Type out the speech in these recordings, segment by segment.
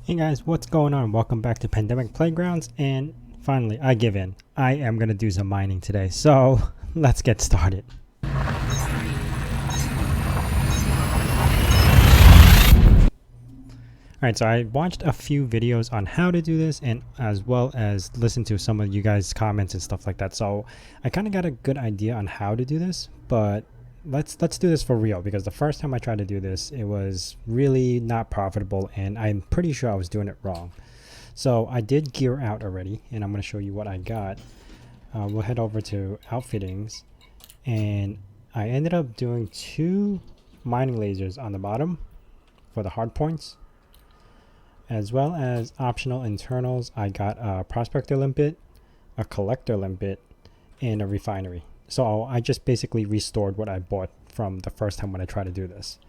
Hey guys, what's going on? Welcome back to Pandemic Playgrounds, and finally, I give in. I am going to do some mining today, so let's get started. Alright, so I watched a few videos on how to do this, and as well as listened to some of you guys' comments and stuff like that, so I kind of got a good idea on how to do this, but let's do this for real, because the first time I tried to do this, it was really not profitable, and I'm pretty sure I was doing it wrong. So I did gear out already, and I'm going to show you what I got. We'll head over to outfittings, and I ended up doing 2 mining lasers on the bottom for the hard points, as well as optional internals. I got a prospector limpet, a collector limpet, and a refinery. So I just basically restored what I bought from the first time when I tried to do this.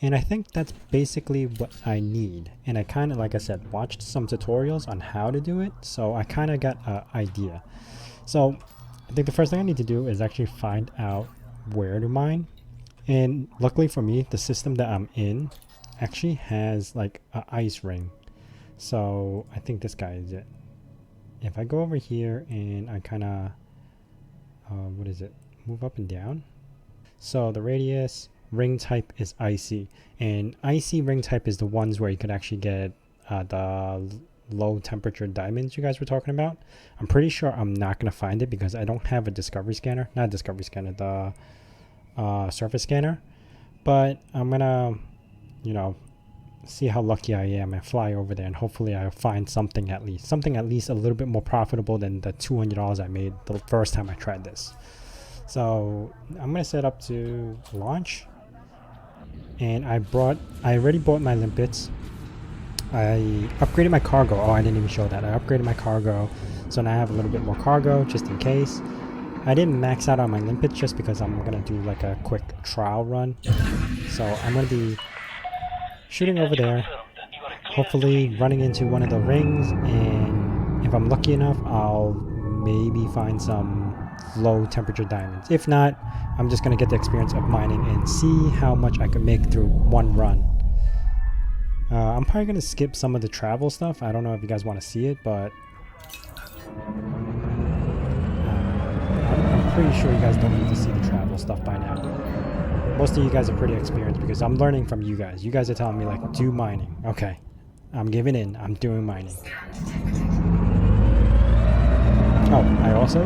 And I think that's basically what I need. And I kind of, like I said, watched some tutorials on how to do it, so I kind of got an idea. So I think the first thing I need to do is actually find out where to mine. And luckily for me, the system that I'm in actually has like an ice ring. So I think this guy is it. If I go over here and I kind of, what is it? Move up and down. So the radius ring type is icy, and icy ring type is the ones where you could actually get the low temperature diamonds you guys were talking about. I'm pretty sure I'm not going to find it because I don't have a discovery scanner. Not a discovery scanner, the surface scanner. But I'm going to, see how lucky I am and fly over there, and hopefully I'll find something at least a little bit more profitable than the $200 I made the first time I tried this. So I'm going to set up to launch, and I already bought my limpets. I upgraded my cargo. Oh, I didn't even show that. I upgraded my cargo, so now I have a little bit more cargo just in case. I didn't max out on my limpets just because I'm going to do like a quick trial run. So I'm going to be shooting over there, hopefully running into one of the rings, and if I'm lucky enough, I'll maybe find some low temperature diamonds. If not, I'm just going to get the experience of mining and see how much I can make through one run. I'm probably going to skip some of the travel stuff. I don't know if you guys want to see it, but I'm pretty sure you guys don't need to see the travel stuff by now. Most of you guys are pretty experienced because I'm learning from you guys. You guys are telling me, like, do mining. Okay. I'm giving in. I'm doing mining. Oh, I also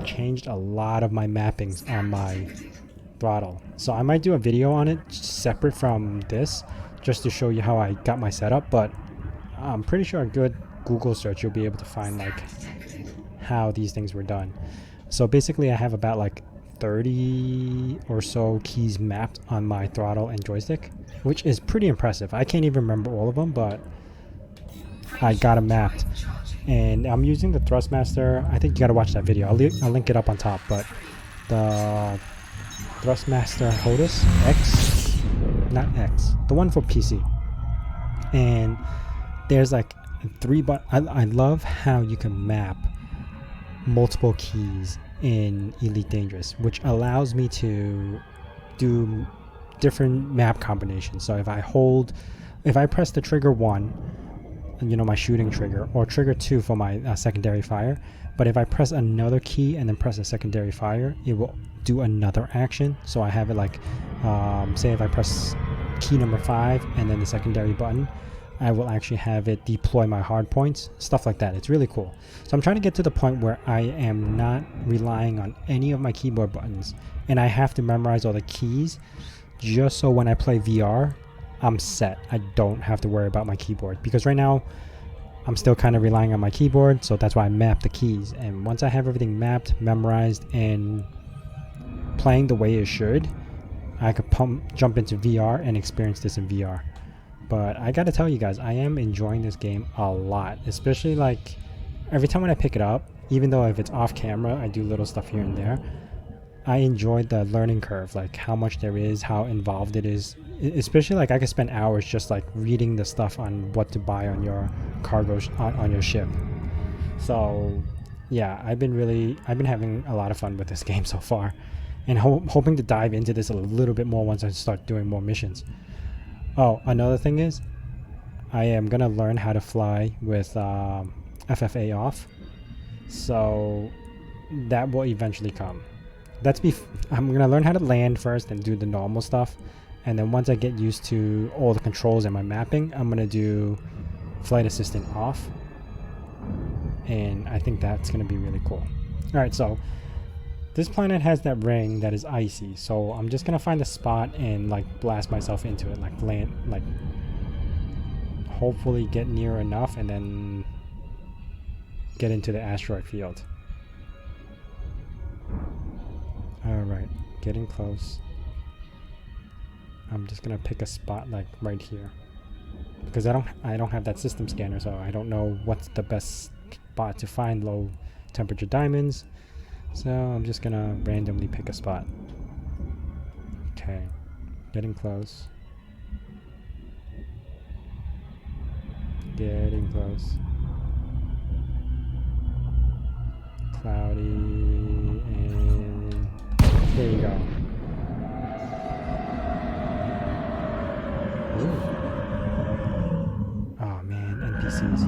changed a lot of my mappings on my throttle. So I might do a video on it separate from this just to show you how I got my setup. But I'm pretty sure a good Google search, you'll be able to find, like, how these things were done. So basically I have about, like, 30 or so keys mapped on my throttle and joystick, which is pretty impressive. I can't even remember all of them, but I got them mapped. And I'm using the Thrustmaster. I think you gotta watch that video. I'll link it up on top, but the Thrustmaster HOTUS X, not X, the one for PC. And there's like 3 but I love how you can map multiple keys in Elite Dangerous, which allows me to do different map combinations. So if I press the trigger 1, my shooting trigger, or trigger 2 for my secondary fire, but if I press another key and then press a secondary fire, it will do another action. So I have it like, say if I press key number 5 and then the secondary button, I will actually have it deploy my hard points, stuff like that. It's really cool. So I'm trying to get to the point where I am not relying on any of my keyboard buttons, and I have to memorize all the keys just so when I play VR, I'm set. I don't have to worry about my keyboard, because right now I'm still kind of relying on my keyboard, so that's why I map the keys. And once I have everything mapped, memorized, and playing the way it should, I could jump into VR and experience this in VR. But I gotta tell you guys, I am enjoying this game a lot, especially like every time when I pick it up, even though if it's off camera, I do little stuff here and there, I enjoyed the learning curve, like how much there is, how involved it is, especially like I could spend hours just like reading the stuff on what to buy on your cargo, on your ship. So yeah, I've been having a lot of fun with this game so far, and hoping to dive into this a little bit more once I start doing more missions. Oh, another thing is, I am gonna learn how to fly with FFA off, so that will eventually come. I'm gonna learn how to land first and do the normal stuff, and then once I get used to all the controls and my mapping, I'm gonna do flight assistant off, and I think that's gonna be really cool. All right, so this planet has that ring that is icy, so I'm just gonna find a spot and like blast myself into it, like land, like hopefully get near enough and then get into the asteroid field. Alright, getting close. I'm just gonna pick a spot like right here, because I don't have that system scanner, so I don't know what's the best spot to find low temperature diamonds. So I'm just gonna randomly pick a spot. Okay, getting close. Getting close. Cloudy, and there you go. Ooh. Oh man, NPCs.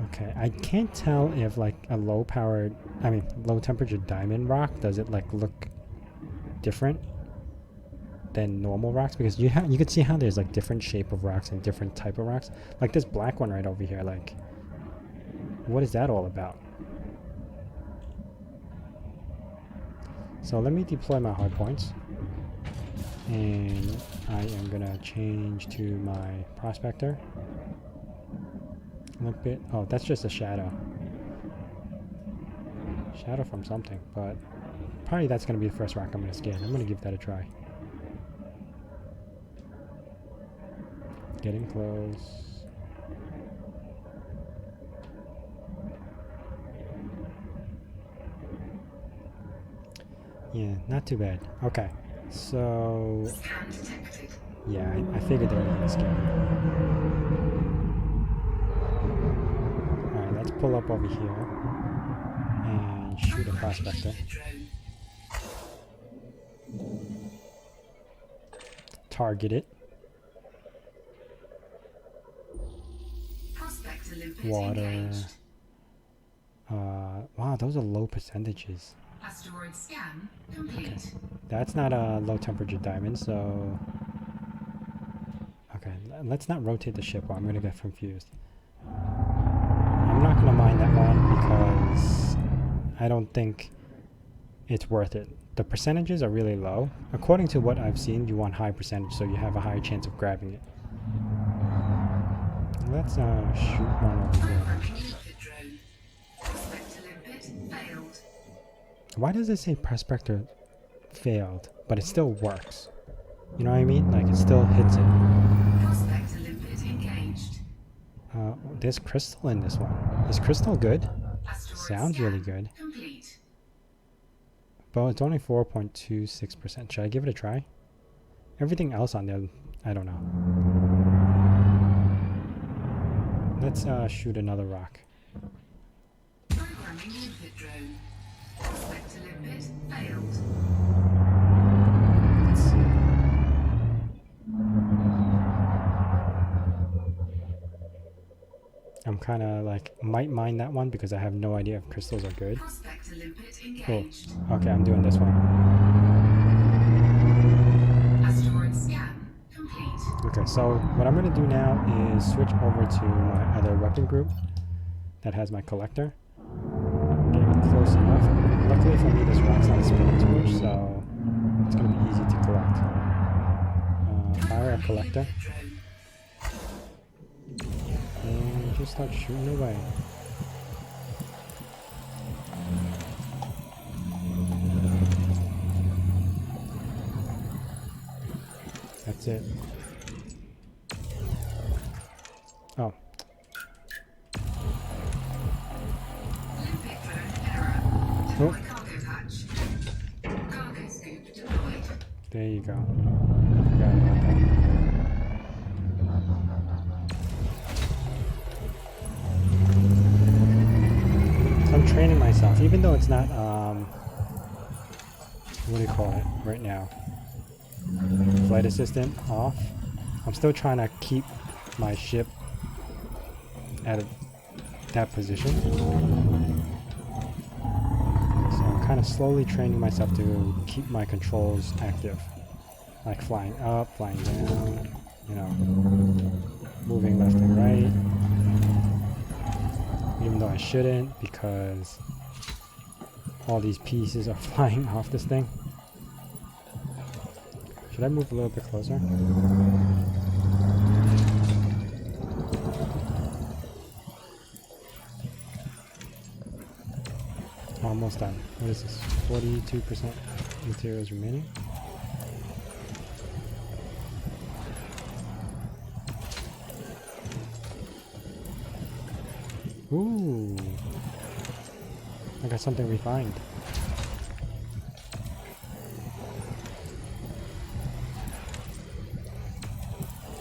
Okay, I can't tell if like a low temperature diamond rock, does it like look different than normal rocks? Because you can see how there's like different shape of rocks and different type of rocks. Like this black one right over here, like what is that all about? So let me deploy my hard points, and I am gonna change to my prospector. Look bit. Oh, that's just a shadow. Shadow from something, but probably that's gonna be the first rock I'm gonna scan. I'm gonna give that a try. Getting close. Yeah, not too bad. Okay, so yeah, I figured they were gonna scan. Let's pull up over here and shoot a prospector. Target it. Water. Wow, those are low percentages. Asteroid scan complete. Okay. That's not a low temperature diamond, so okay, let's not rotate the ship or I'm gonna get confused. I'm not gonna mind that one because I don't think it's worth it. The percentages are really low. According to what I've seen, you want high percentage so you have a higher chance of grabbing it. Let's shoot one over here. Why does it say prospector failed, but it still works? You know what I mean? Like it still hits it. There's crystal in this one. Is crystal good? Sounds really good. But it's only 4.26%. Should I give it a try? Everything else on there, I don't know. Let's shoot another rock. Let's see. I'm kind of like, might mind that one because I have no idea if crystals are good. Cool. Okay, I'm doing this one. Okay, so what I'm going to do now is switch over to my other weapon group that has my collector. Getting close enough. Luckily for me, this rock's not spinning too much, so it's going to be easy to collect. Fire a collector. And just start shooting away. That's it. Oh. Oh. There you go. Forgot about that. So I'm training myself, even though it's not what do you call it right now? Flight assistant off. I'm still trying to keep my ship at that position. So I'm kind of slowly training myself to keep my controls active. Like flying up, flying down, you know, moving left and right. Even though I shouldn't, because all these pieces are flying off this thing. Should I move a little bit closer? Almost done. What is this? 42% materials remaining. Ooh. I got something refined.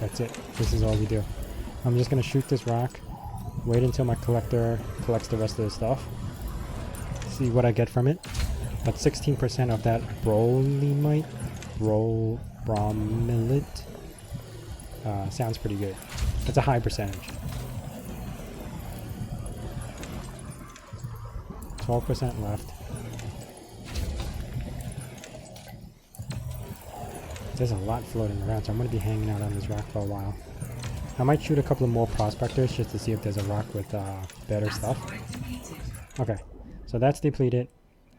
That's it. This is all we do. I'm just gonna shoot this rock, wait until my collector collects the rest of the stuff, see what I get from it. But 16% of that bromide, sounds pretty good. That's a high percentage. 12% left. There's a lot floating around, so I'm going to be hanging out on this rock for a while. I might shoot a couple of more prospectors just to see if there's a rock with better stuff. Okay, so that's depleted.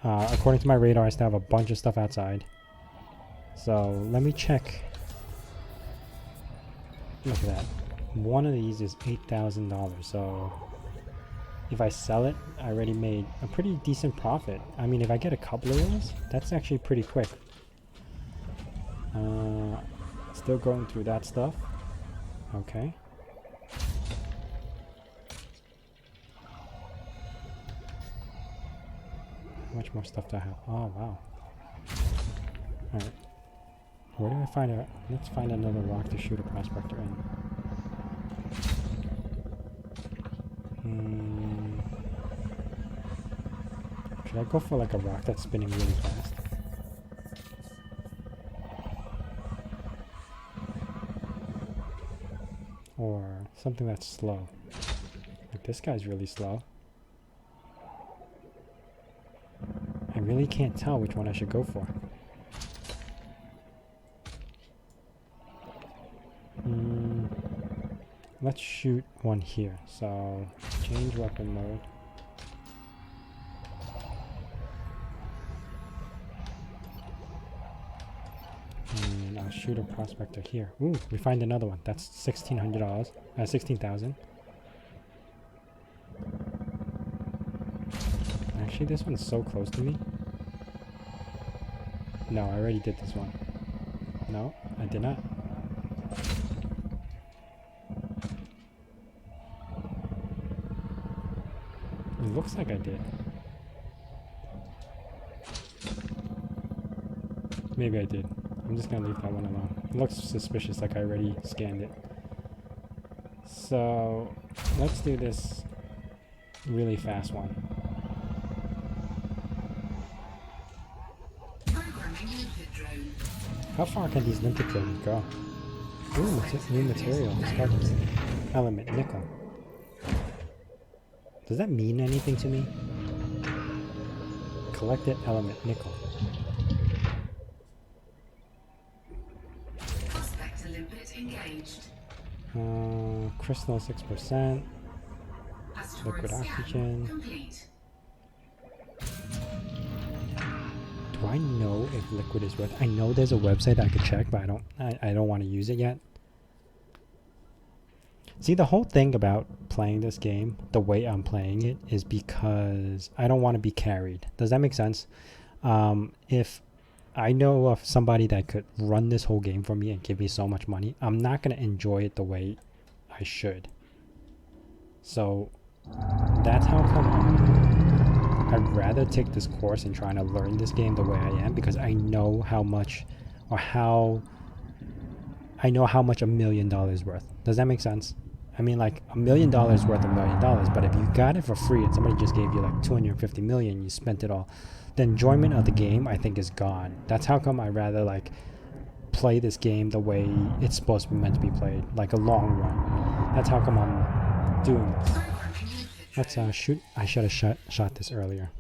According to my radar, I still have a bunch of stuff outside. So let me check. Look at that. One of these is $8,000. So if I sell it, I already made a pretty decent profit. I mean, if I get a couple of those, that's actually pretty quick. Still going through that stuff. Okay. How much more stuff do I have? Oh, wow. Alright. Where do I find a... Let's find another rock to shoot a prospector in. Should I go for like a rock that's spinning really fast? Or something that's slow. Like this guy's really slow. I really can't tell which one I should go for. Let's shoot one here. So change weapon mode. And I'll shoot a prospector here. Ooh, we find another one. That's $1,600. 16,000. Actually, this one's so close to me. No, I already did this one. No, I did not. It looks like I did. Maybe I did. I'm just gonna leave that one alone. It looks suspicious, like I already scanned it. So let's do this really fast one. How far can these limpet drones go? Ooh, new material. Discovered. Element nickel. Does that mean anything to me? Collected element nickel. Prospector limpet engaged. Crystal 6%. Asteroid Liquid scan oxygen. complete. Do I know if liquid is worth? I know there's a website I could check, but I don't want to use it yet. See, the whole thing about playing this game the way I'm playing it is because I don't want to be carried. Does that make sense? If I know of somebody that could run this whole game for me and give me so much money, I'm not going to enjoy it the way I should. So that's how come I'd rather take this course and trying to learn this game the way I am, because I know how much, or how I know how much $1 million is worth. Does that make sense? I mean, like $1 million worth $1 million, but if you got it for free and somebody just gave you like 250 million, you spent it all, the enjoyment of the game I think is gone. That's how come I rather like play this game the way it's supposed to be meant to be played, like a long run. That's how come I'm doing this. Let's shoot. I should have shot this earlier.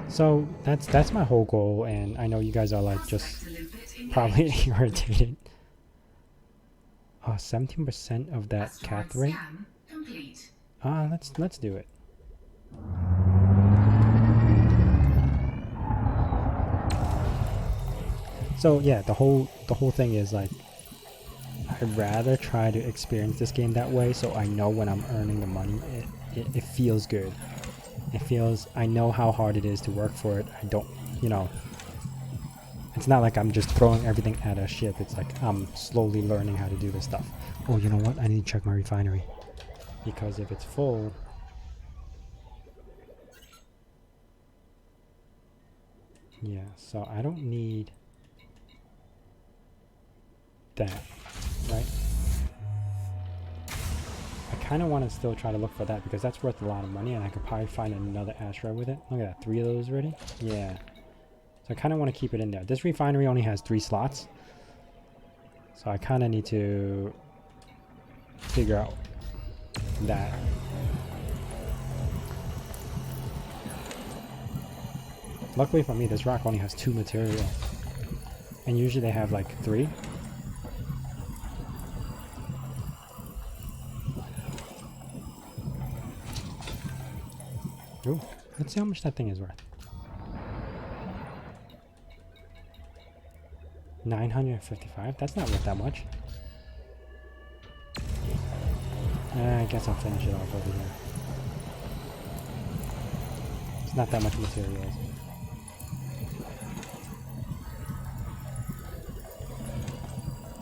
So that's my whole goal, and I know you guys are like just probably irritated. 17% of that cath rate. Let's do it. So yeah, the whole thing is like, I'd rather try to experience this game that way, so I know when I'm earning the money, it feels good. It feels, I know how hard it is to work for it. I don't, it's not like I'm just throwing everything at a ship. It's like I'm slowly learning how to do this stuff. Oh, you know what? I need to check my refinery, because if it's full, yeah, so I don't need that, right? I kind of want to still try to look for that, because that's worth a lot of money, and I could probably find another asteroid with it. Look at that, 3 of those already. Yeah, so I kind of want to keep it in there. This refinery only has 3 slots, so I kind of need to figure out that. Luckily for me, this rock only has 2 material, and usually they have like 3. Ooh, let's see how much that thing is worth. 955? That's not worth that much. I guess I'll finish it off over here. It's not that much materials.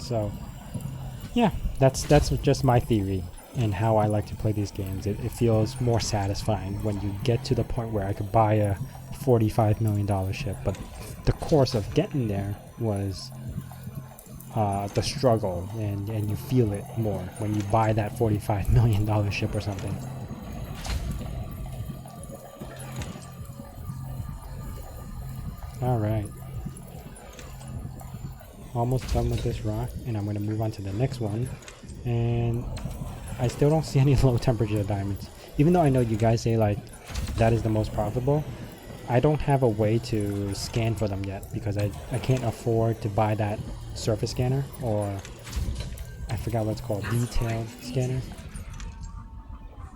So, yeah, that's just my theory and how I like to play these games. It feels more satisfying when you get to the point where I could buy a $45 million ship, but the course of getting there was the struggle, and you feel it more when you buy that $45 million ship or something. Alright. Almost done with this rock, and I'm going to move on to the next one. And I still don't see any low temperature diamonds. Even though I know you guys say like that is the most profitable, I don't have a way to scan for them yet, because I can't afford to buy that surface scanner, or I forgot what it's called, detailed scanner.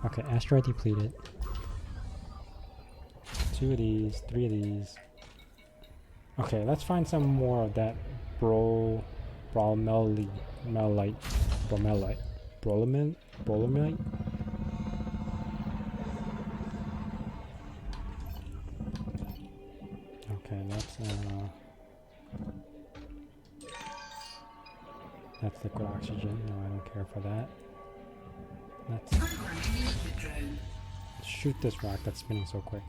Okay, asteroid depleted. 2 of these, 3 of these. Okay, let's find some more of that bromelite. Okay, that's liquid oxygen. No, I don't care for that. Let's shoot this rock that's spinning so quick.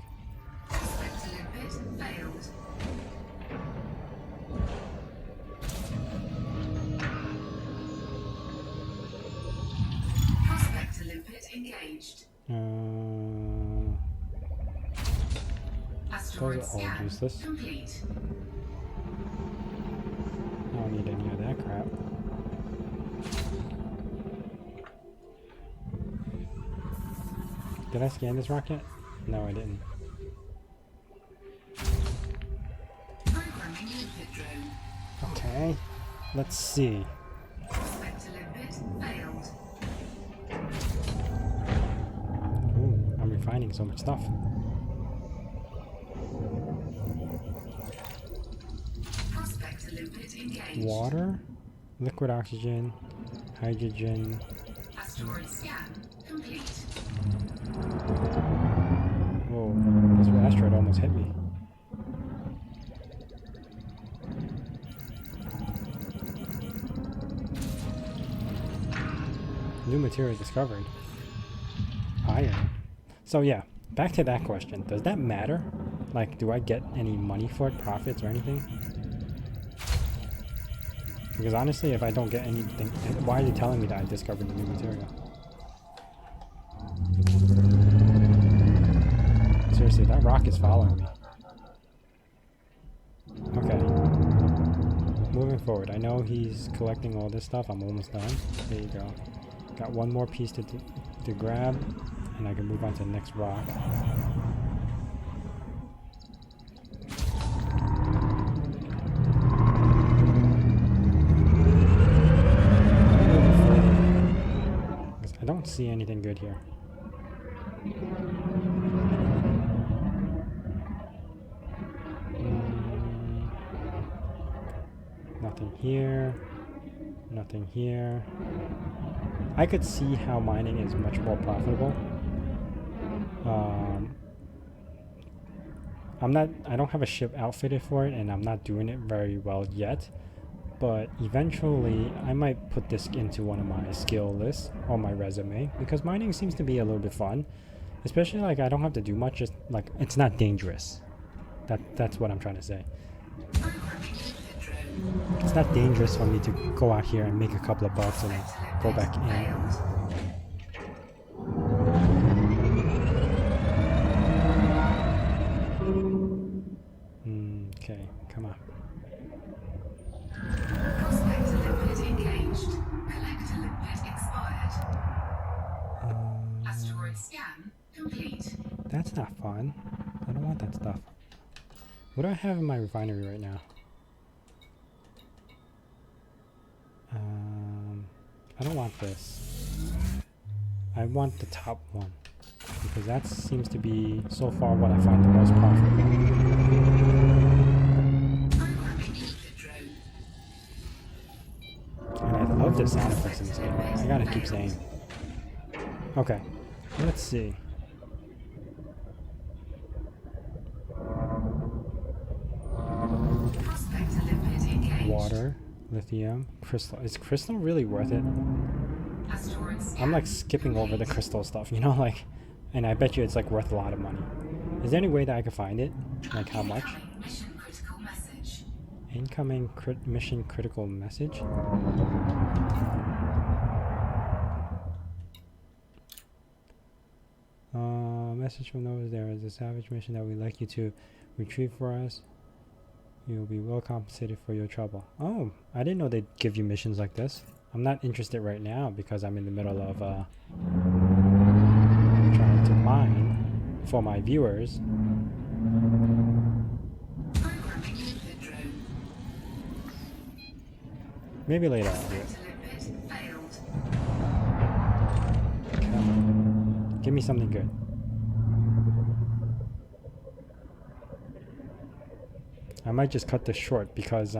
Engaged. Those are all useless. Complete. I don't need any of that crap. Did I scan this rock yet? No, I didn't. Okay, let's see. Ooh, I'm refining so much stuff. Water, liquid oxygen, hydrogen. Asteroid scan complete. Whoa, this asteroid almost hit me. New material discovered. Iron. So yeah, back to that question. Does that matter? Like, do I get any money for it, profits or anything? Because honestly, if I don't get anything, why are you telling me that I discovered the new material? Seriously, that rock is following me. Okay. Moving forward. I know he's collecting all this stuff. I'm almost done. There you go. Got one more piece to grab, and I can move on to the next rock. I don't see anything good here. Nothing here. Nothing here. I could see how mining is much more profitable. I don't have a ship outfitted for it, and I'm not doing it very well yet. But eventually, I might put this into one of my skill lists on my resume, because mining seems to be a little bit fun. Especially, like, I don't have to do much, just, like, it's not dangerous. That's what I'm trying to say. It's not dangerous for me to go out here and make a couple of bucks and go back in. Okay, come on. Prospect limpet engaged. Collector limpet expired. Asteroid scan complete. That's not fun. I don't want that stuff. What do I have in my refinery right now? I don't want this. I want the top one, because that seems to be so far what I find the most profitable. And I love the sound effects in this game. I gotta keep saying. Okay, let's see. Water, lithium, crystal. Is crystal really worth it? I'm like skipping over the crystal stuff, you know, like, and I bet you it's like worth a lot of money. Is there any way that I could find it? Like how much? Incoming mission critical message? Message from Nova, there is a salvage mission that we'd like you to retrieve for us. You'll be well compensated for your trouble. Oh, I didn't know they'd give you missions like this. I'm not interested right now because I'm in the middle of trying to mine for my viewers. Maybe later I'll do it. Come on. Give me something good. I might just cut this short because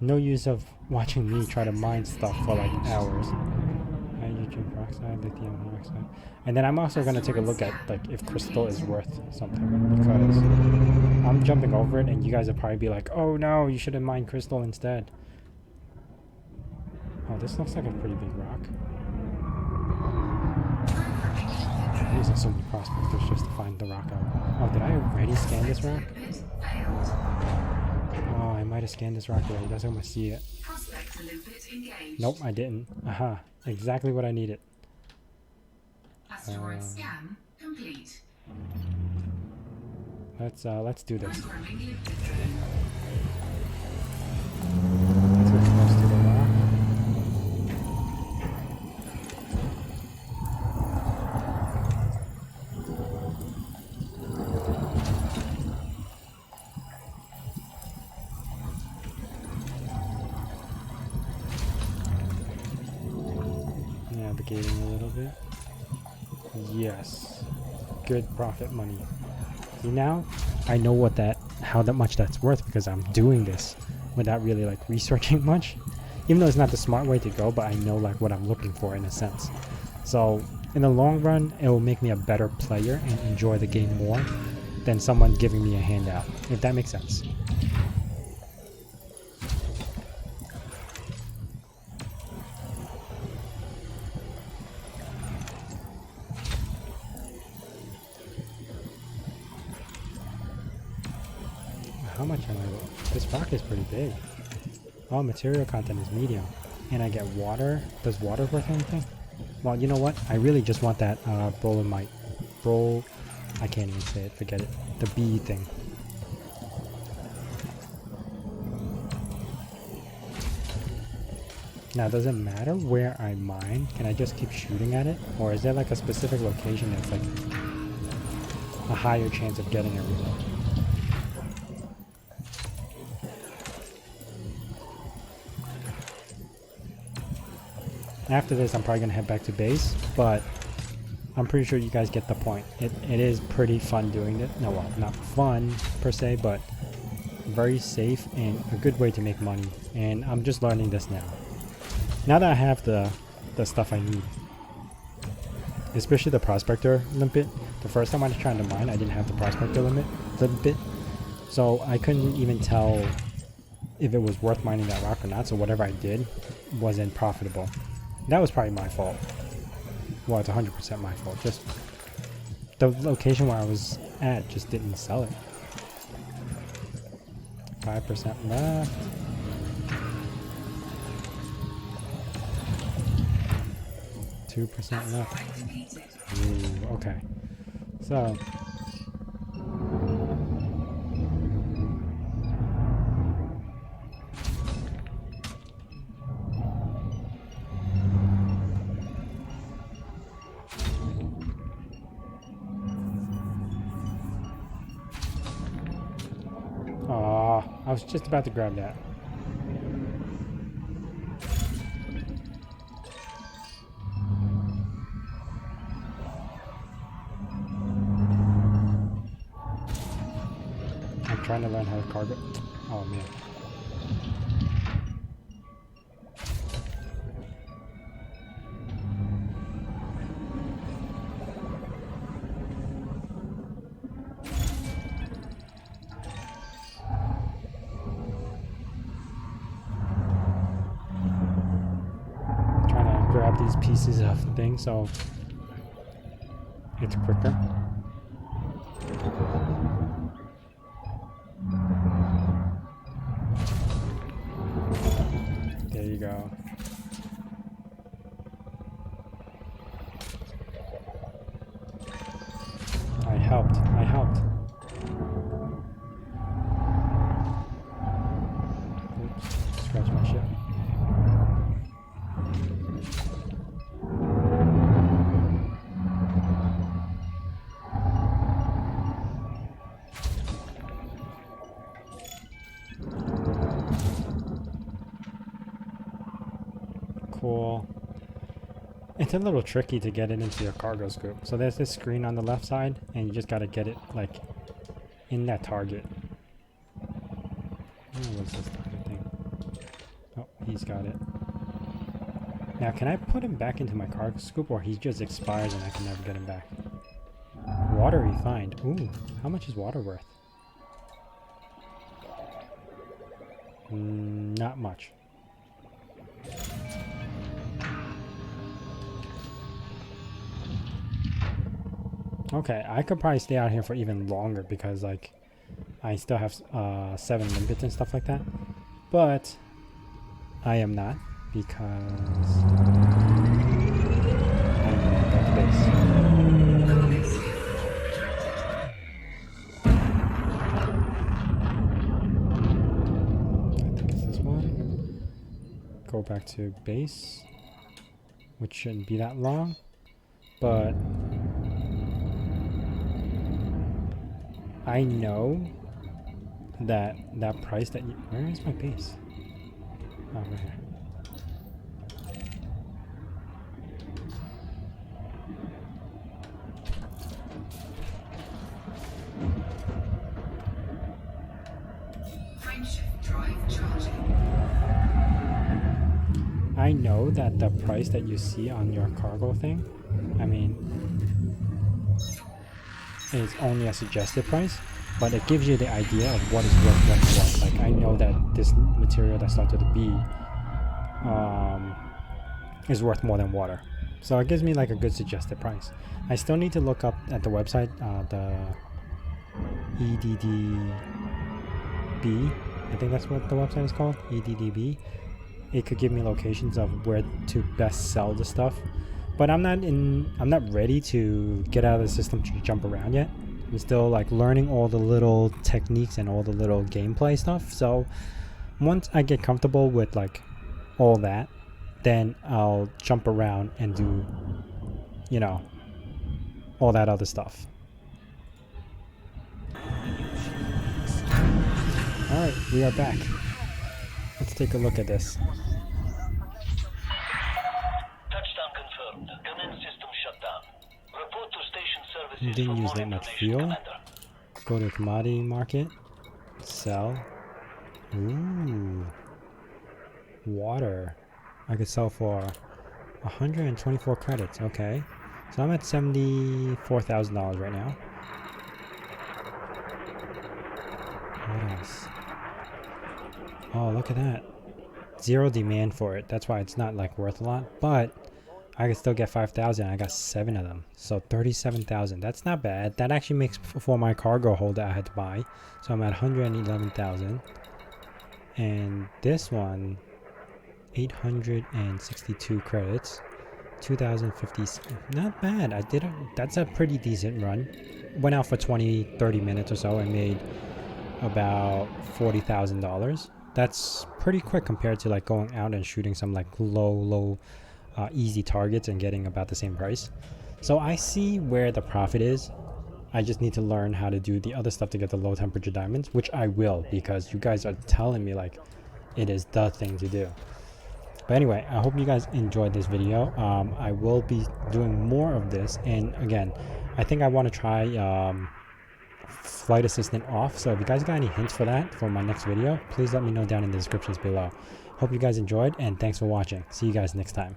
no use of watching me try to mine stuff for like hours. Hydrogen peroxide, lithium hydroxide. And then I'm also going to take a look at like if crystal is worth something, because I'm jumping over it and you guys will probably be like, oh no, you should have mined crystal instead. Oh, this looks like a pretty big rock. I'm using so many prospectors just to find the rock out. Oh, did I already scan this rock? Oh, I might have scanned this rock already. That's how I'm gonna see it. Nope, I didn't. Aha, exactly what I needed. Asteroid scan complete. Let's do this. Let's get close to the rock. Navigating a little bit. Yes. Good profit money. See, now I know how much that's worth because I'm doing this without really like researching much. Even though it's not the smart way to go, but I know like what I'm looking for in a sense. So in the long run, it will make me a better player and enjoy the game more than someone giving me a handout, if that makes sense. How much am I? This rock is pretty big. Oh, material content is medium. And I get water. Does water worth anything? Well, you know what? I really just want that Brolomite. I can't even say it. Forget it. The bee thing. Now, does it matter where I mine? Can I just keep shooting at it? Or is there like a specific location that's like a higher chance of getting everything? After this, I'm probably going to head back to base, but I'm pretty sure you guys get the point. It is pretty fun doing it. No, well, not fun per se, but very safe and a good way to make money. And I'm just learning this now. Now that I have the stuff I need, especially the prospector limpet. The first time I was trying to mine, I didn't have the prospector limpet, so I couldn't even tell if it was worth mining that rock or not. So whatever I did wasn't profitable. That was probably my fault. Well, it's 100% my fault. Just the location where I was at just didn't sell it. 5% left. .2% left. Ooh, okay. So I was just about to grab that. I'm trying to learn how to cargo. Oh man. Grab these pieces of things so it's quicker. There you go. I helped. Oops, scratch my shit. Cool. It's a little tricky to get it into your cargo scoop. So there's this screen on the left side, and you just gotta get it like in that target. What's this target thing? Oh, he's got it. Now, can I put him back into my cargo scoop, or he just expires and I can never get him back? Water refined. Ooh, how much is water worth? Not much. Okay, I could probably stay out here for even longer because, like, I still have 7 limpets and stuff like that. But I am not because I'm going to the base. I think it's this one. Go back to base, which shouldn't be that long, but I know that price that you... Where is my base? Oh, right here. I know that the price that you see on your cargo thing, I mean, is only a suggested price, but it gives you the idea of what is worth what. Like, I know that this material that starts with a B is worth more than water, so it gives me like a good suggested price. I still need to look up at the website the EDDB I think that's what the website is called, EDDB. It could give me locations of where to best sell the stuff. But I'm not ready to get out of the system to jump around yet. I'm still like learning all the little techniques and all the little gameplay stuff. So once I get comfortable with like all that, then I'll jump around and do, you know, all that other stuff. Alright, we are back. Let's take a look at this. Touchdown confirmed. Commence system shutdown. Report to station services Didn't for use more that much information, fuel. Commander. Go to commodity market. Sell. Ooh. Water. I could sell for 124 credits. Okay. So I'm at $74,000 right now. What else? Oh, look at that. Zero demand for it. That's why it's not like worth a lot. But I could still get 5,000. I got 7 of them. So 37,000. That's not bad. That actually makes for my cargo hold that I had to buy. So I'm at 111,000. And this one, 862 credits. 2,050. Not bad. I did. That's a pretty decent run. Went out for 20-30 minutes or so and made about $40,000. That's pretty quick compared to like going out and shooting some like low easy targets and getting about the same price. So I see where the profit is. I just need to learn how to do the other stuff to get the low temperature diamonds, which I will, because you guys are telling me like it is the thing to do. But anyway, I hope you guys enjoyed this video. I will be doing more of this, and again, I think I want to try flight assistant off. So if you guys got any hints for that for my next video, please let me know down in the descriptions below. Hope you guys enjoyed, and thanks for watching. See you guys next time.